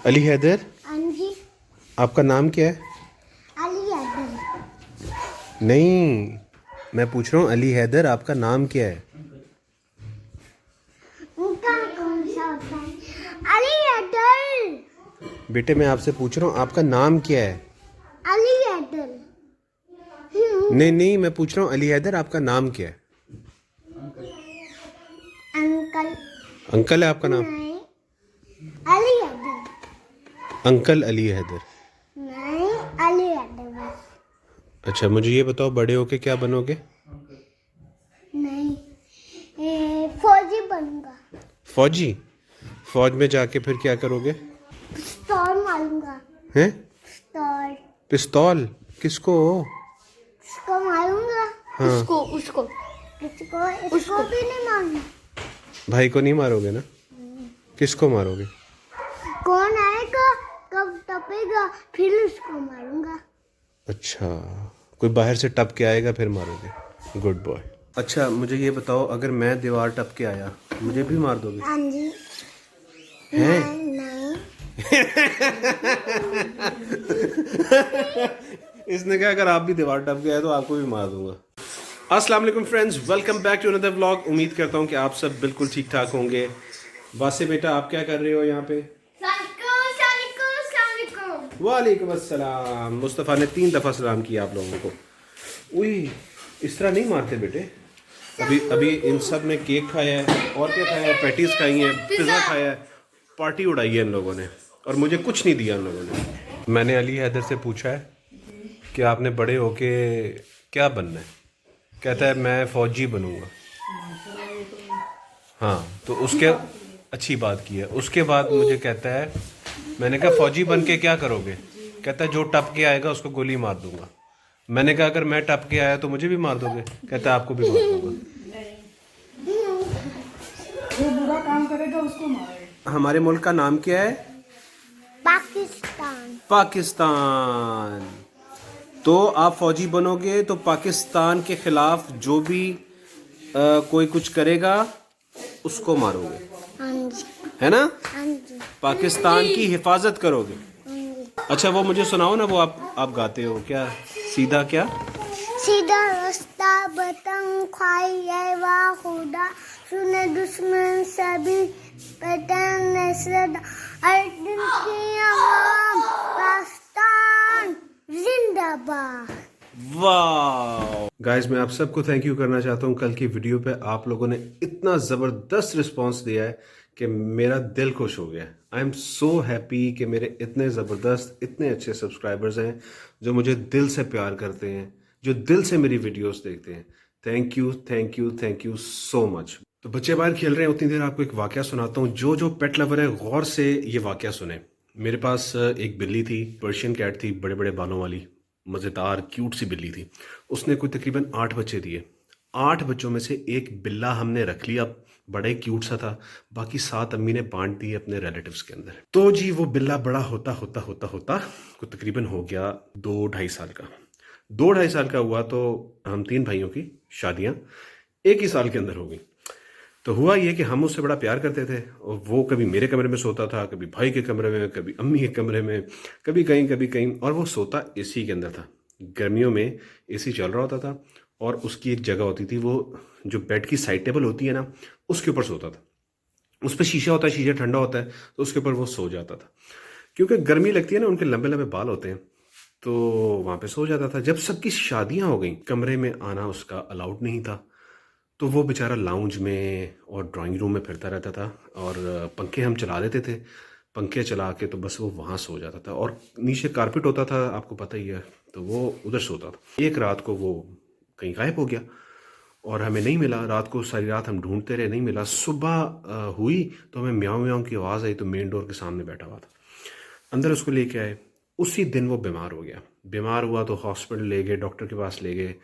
अली हैदर, हाँ जी। आपका नाम क्या है? अली हैदर। नहीं, मैं पूछ रहा हूँ अली हैदर आपका नाम क्या है? उनका कौन सा होता है? अली हैदर। बेटे मैं आपसे पूछ रहा हूँ आपका नाम क्या है? अली हैदर। नहीं नहीं, मैं पूछ रहा हूँ अली हैदर आपका नाम क्या है? अंकल। अंकल है आपका नाम? नहीं, अली हैदर। अंकल अली हैदर। नहीं, अली हैदर बस। अच्छा, मुझे ये बताओ बड़े होके क्या बनोगे? नहीं, फौजी बनूंगा। फौजी? फौज में जाके फिर क्या करोगे? पिस्तौल मारूंगा। हैं? पिस्तौल। पिस्तौल? किसको? उसको मारूंगा। हाँ। उसको इसको भी नहीं मारूंगा। भाई को नहीं मारोगे ना? किसको मारोगे? कौन आएगा, कब टपेगा, फिर उसको मारूंगा। अच्छा, कोई बाहर से टप के आएगा फिर मारोगे। Good boy. अच्छा, मुझे ये बताओ अगर मैं दीवार टप के आया मुझे भी मार दोगे? हाँ जी। हैं? नहीं नहीं। इसने कहा अगर आप भी दीवार टप के आए तो आपको भी मार दूंगा। अस्सलाम वालेकुम friends, welcome back to another vlog. उम्मीद करता हूँ कि आप सब बिल्कुल ठीक ठाक होंगे। वासे बेटा, आप क्या कर रहे हो यहाँ पे? वालेकुम अस्सलाम। मुस्तफ़ा ने 3 दफ़ा सलाम किया आप लोगों को। उई, इस तरह नहीं मारते बेटे। अभी अभी इन सब ने केक खाया है और क्या खाया है? पैटीज खाई हैं, पिज़्ज़ा खाया है, पार्टी उड़ाई है इन लोगों ने और मुझे कुछ नहीं दिया इन लोगों ने। मैंने अली हैदर से पूछा है कि आपने बड़े होके क्या बनना है? कहता है मैं फ़ौजी बनूंगा। हाँ, तो उसके अच्छी बात की है। उसके बाद मुझे कहता है, मैंने कहा फ़ौजी बन के क्या करोगे? कहता है जो टप के आएगा उसको गोली मार दूंगा। मैंने कहा अगर मैं टप के आया तो मुझे भी मार दोगे? कहता है आपको भी मार दूंगा। जो बुरा काम करेगा उसको मारेगा। हमारे मुल्क का नाम क्या है? पाकिस्तान। पाकिस्तान। तो आप फौजी बनोगे तो पाकिस्तान के खिलाफ जो भी कोई कुछ करेगा उसको मारोगे, हाँ जी। है ना? हाँ जी। पाकिस्तान की हिफाजत करोगे। हाँ जी। अच्छा, वो मुझे सुनाओ ना, वो आप गाते हो क्या? सीधा क्या? सीधा रास्ता बतंग ख्वाही वाह खुदा, सुने दुश्मन सभी पतन नसरत, हर दिन की आवाम पाकिस्तान जिंदाबाद। वाह गाइस, मैं आप सबको थैंक यू करना चाहता हूँ। कल की वीडियो पे आप लोगों ने इतना ज़बरदस्त रिस्पांस दिया है कि मेरा दिल खुश हो गया। आई एम सो हैप्पी कि मेरे इतने ज़बरदस्त, इतने अच्छे सब्सक्राइबर्स हैं जो मुझे दिल से प्यार करते हैं, जो दिल से मेरी वीडियोस देखते हैं। Thank you thank you thank you so much. तो बच्चे बाहर खेल रहे हैं, उतनी देर आपको एक वाकया सुनाता हूँ। जो जो पेट लवर है गौर से ये वाकया सुने। मेरे पास एक बिल्ली थी, पर्शियन कैट थी, बड़े बड़े बालों वाली, मज़ेदार क्यूट सी बिल्ली थी। उसने कोई तकरीबन 8 बच्चे दिए। 8 बच्चों में से एक बिल्ला हमने रख लिया, बड़ा ही क्यूट सा था। बाकी 7 अम्मी ने बांट दिए अपने रिलेटिव्स के अंदर। तो जी वो बिल्ला बड़ा होता होता होता होता को तकरीबन हो गया 2-2.5 साल का। 2-2.5 साल का हुआ तो हम 3 भाइयों की शादियां एक ही साल के अंदर हो गई। तो हुआ ये कि हम उससे बड़ा प्यार करते थे और वो कभी मेरे कमरे में सोता था, कभी भाई के कमरे में, कभी अम्मी के कमरे में, कभी कहीं, और वो सोता एसी के अंदर था। गर्मियों में एसी चल रहा होता था और उसकी एक जगह होती थी, वो जो बेड की साइड टेबल होती है ना, उसके ऊपर सोता था। उस पर शीशा होता है, शीशा ठंडा होता है, तो उसके ऊपर वो सो जाता था। क्योंकि गर्मी लगती है ना, उनके लंबे लंबे बाल होते हैं, तो वहाँ पे सो जाता था। जब सबकी शादियाँ हो गई, कमरे में आना उसका अलाउड नहीं था, तो वो बेचारा लाउंज में और ड्राइंग रूम में फिरता रहता था। और पंखे हम चला देते थे, पंखे चला के तो बस वो वहाँ सो जाता था। और नीचे कारपेट होता था, आपको पता ही है, तो वो उधर सोता था। एक रात को वो कहीं गायब हो गया और हमें नहीं मिला। रात को सारी रात हम ढूंढते रहे, नहीं मिला। सुबह हुई तो हमें म्याऊं म्याऊं की आवाज़ आई, तो मेन डोर के सामने बैठा हुआ था। अंदर उसको लेके आए। उसी दिन वो बीमार हो गया। बीमार हुआ तो हॉस्पिटल ले गए, डॉक्टर के पास ले गए।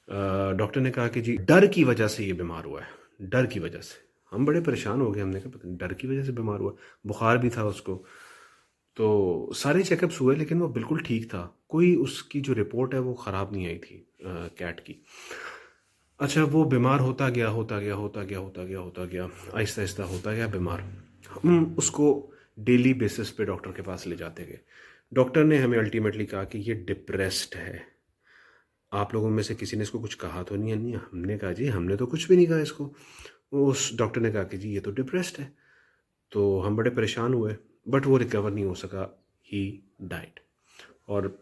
डॉक्टर ने कहा कि जी डर की वजह से ये बीमार हुआ है, डर की वजह से। हम बड़े परेशान हो गए, हमने कहा पता नहीं डर की वजह से बीमार हुआ। बुखार भी था उसको। तो सारे चेकअप्स हुए लेकिन वो बिल्कुल ठीक था। कोई उसकी जो रिपोर्ट है वो ख़राब नहीं आई थी कैट की। अच्छा, वो बीमार होता गया, होता गया, होता गया, होता गया, होता गया, आहिस्ता आहिस्ता होता गया बीमार। हम उसको डेली बेसिस पे डॉक्टर के पास ले जाते गए। डॉक्टर ने हमें अल्टीमेटली कहा कि ये डिप्रेस्ड है। आप लोगों में से किसी ने इसको कुछ कहा तो नहीं है? नहीं, हमने कहा जी हमने तो कुछ भी नहीं कहा इसको। उस डॉक्टर ने कहा कि जी ये तो डिप्रेस्ड है। तो हम बड़े परेशान हुए, बट वो रिकवर नहीं हो सका, ही डाइड। और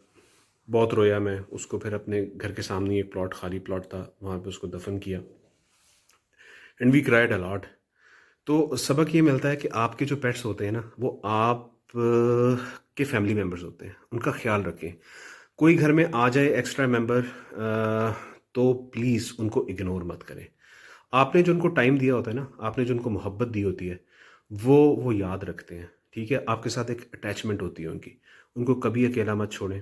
बहुत रोया मैं उसको। फिर अपने घर के सामने एक प्लॉट, खाली प्लॉट था, वहाँ पे उसको दफन किया। And we cried a lot. तो सबक ये मिलता है कि आपके जो पेट्स होते हैं ना, वो आप के फैमिली मेम्बर्स होते हैं, उनका ख्याल रखें। कोई घर में आ जाए एक्स्ट्रा मेंबर तो प्लीज़ उनको इग्नोर मत करें। आपने जो उनको टाइम दिया होता है ना, आपने जो उनको मोहब्बत दी होती है, वो याद रखते हैं। ठीक है, आपके साथ एक अटैचमेंट होती है उनकी। उनको कभी अकेला मत छोड़ें,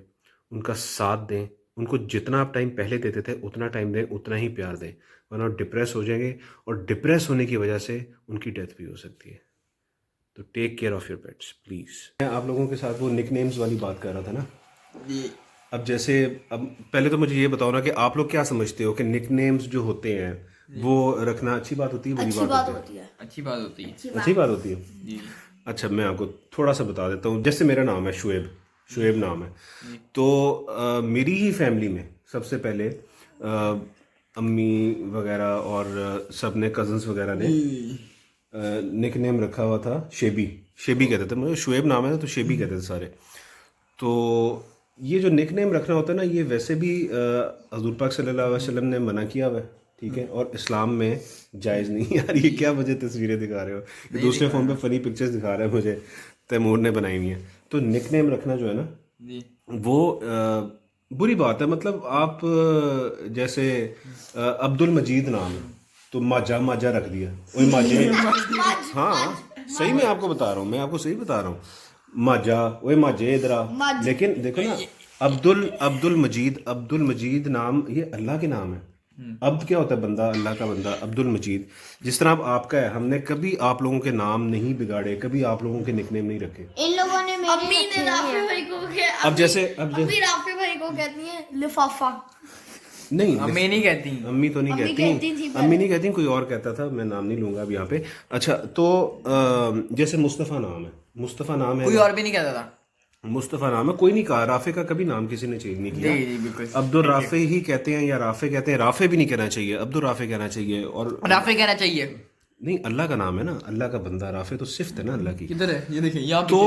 उनका साथ दें। उनको जितना आप टाइम पहले देते थे उतना टाइम दें, उतना ही प्यार दें, वरना डिप्रेस हो जाएंगे और डिप्रेस होने की वजह से उनकी डेथ भी हो सकती है। तो take care of your pets please. मैं आप लोगों के साथ वो निक नेम्स वाली बात कर रहा था ना। अब जैसे, अब पहले तो मुझे ये बताओ ना कि आप लोग क्या समझते हो कि निक नेम्स जो होते हैं वो रखना अच्छी बात होती है, बुरी बात होती है? अच्छी बात होती है। अच्छी बात होती है। जी। अच्छा, मैं आपको थोड़ा सा बता देता हूँ। जैसे मेरा नाम है शुएब, शुएब नाम है। तो मेरी ही फैमिली में सबसे पहले अम्मी वगैरह और सब ने, कजन्स वगैरह ने निक नेम रखा हुआ था शेबी। शेबी कहते थे, मुझे शुएब नाम है ना तो शेबी कहते थे सारे। तो ये जो निक नेम रखना होता है ना, ये वैसे भी हजूर पाक सल्लल्लाहु अलैहि वसल्लम ने मना किया हुआ है। ठीक है, और इस्लाम में जायज़ नहीं। यार ये क्या मुझे तस्वीरें दिखा रहे हो? ये दूसरे फ़ोन पे फ़नी पिक्चर्स दिखा रहे हैं मुझे, तैमूर ने बनाई हुई हैं। तो निक नेम रखना जो है ना, जी। वो बुरी बात है। मतलब आप जैसे अब्दुल मजीद नाम है तो माजा माजा रख दिया, वही माजे। हाँ, सही मैं आपको बता रहा हूँ, मैं आपको सही बता रहा हूँ। माजा, वही माजे इधर आ। लेकिन देखो ना, अब्दुल मजीद नाम ये अल्लाह के नाम है। अब्द क्या होता है? बंदा, अल्लाह का बंदा। अब्दुल मजीद जिस तरह अब आपका है, हमने कभी आप लोगों के नाम नहीं बिगाड़े, कभी आप लोगों के निकनेम नहीं रखे। इन लोगों ने मेरे अम्मी ने राफी भाई को अब जैसे अम्मी राफी भाई को कहती है लिफाफा। नहीं, अम्मी नहीं कहती। अम्मी तो नहीं कहती कहती, थी अम्मी नहीं कहती, कोई और कहता था, मैं नाम नहीं लूंगा अब यहाँ पे। अच्छा, तो जैसे मुस्तफ़ा नाम है, मुस्तफ़ा नाम है, कोई और भी नहीं कहता था। मुस्तफ़ा नाम है, कोई नहीं कहा। राफे का कभी नाम किसी ने चेंज नहीं किया। जी, बिल्कुल। अब्दुल राफे ही कहते हैं या राफे कहते हैं। राफे भी नहीं कहना चाहिए, अब्दुल राफे कहना चाहिए। और राफे कहना चाहिए। नहीं, अल्लाह का नाम है ना, अल्लाह का बंदा। राफे तो सिफ्त है ना अल्लाह की। किधर है ये? देखिए यहाँ तो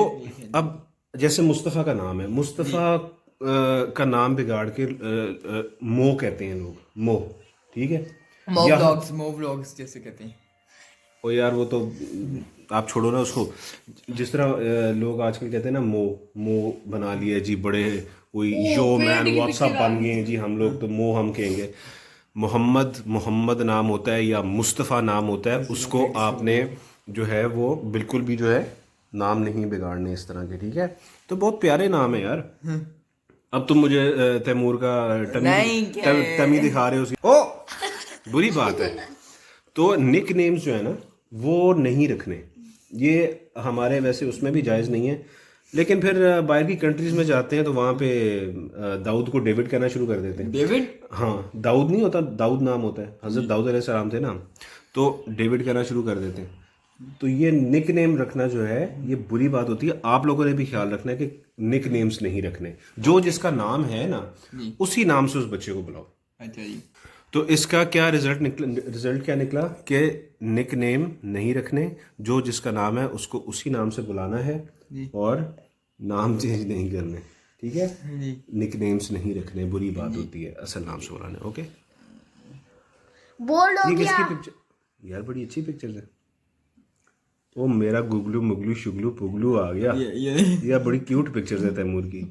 अब जैसे मुस्तफ़ा का नाम है, मुस्तफ़ा का नाम बिगाड़ के मो कहते हैं लोग, मो। ठीक है, मो व्लॉग्स जैसे कहते हैं। ओ यार वो तो आप छोड़ो ना उसको। जिस तरह लोग आजकल कहते हैं ना, मो बना लिया जी, बड़े कोई यो मैन व्हाट्सअप बन गए हैं जी हम लोग, तो हम कहेंगे। मोहम्मद नाम होता है या मुस्तफ़ा नाम होता है, उसको आपने जो है वो बिल्कुल भी जो है नाम नहीं बिगाड़ने इस तरह के। ठीक है, तो बहुत प्यारे नाम है यार। अब तुम मुझे तैमूर का टमी दिखा रहे हो उसकी। ओ बुरी बात है। तो निक नेम्स जो है ना वो नहीं रखने, ये हमारे वैसे उसमें भी जायज़ नहीं है। लेकिन फिर बाहर की कंट्रीज में जाते हैं तो वहाँ पे दाऊद को डेविड कहना शुरू कर देते हैं। डेविड? हाँ, दाऊद नहीं होता, दाऊद नाम होता है, हज़रत दाऊद अलैहिस्सलाम थे ना, तो डेविड कहना शुरू कर देते हैं। तो ये निक नेम रखना जो है ये बुरी बात होती है। आप लोगों ने भी ख्याल रखना है कि निक नेम्स नहीं रखने। जो जिसका नाम है ना उसी नाम से उस बच्चे को बुलाओ। अच्छा जी। तो इसका क्या रिजल्ट क्या निकला कि निक नेम नहीं रखने, जो जिसका नाम है उसको उसी नाम से बुलाना है और नाम चेंज नहीं करने। ठीक है, निक नेम्स नहीं रखने, बुरी बात होती है, असल नाम से बुलाना। ओके, बोल्ड हो ये गया। किसकी पिक्चर? यार बड़ी अच्छी पिक्चर है। ओ मेरा गुगलू मुगलू शुगलू पुगलू आ गया। ये यार बड़ी क्यूट पिक्चर्स है तैमूर की।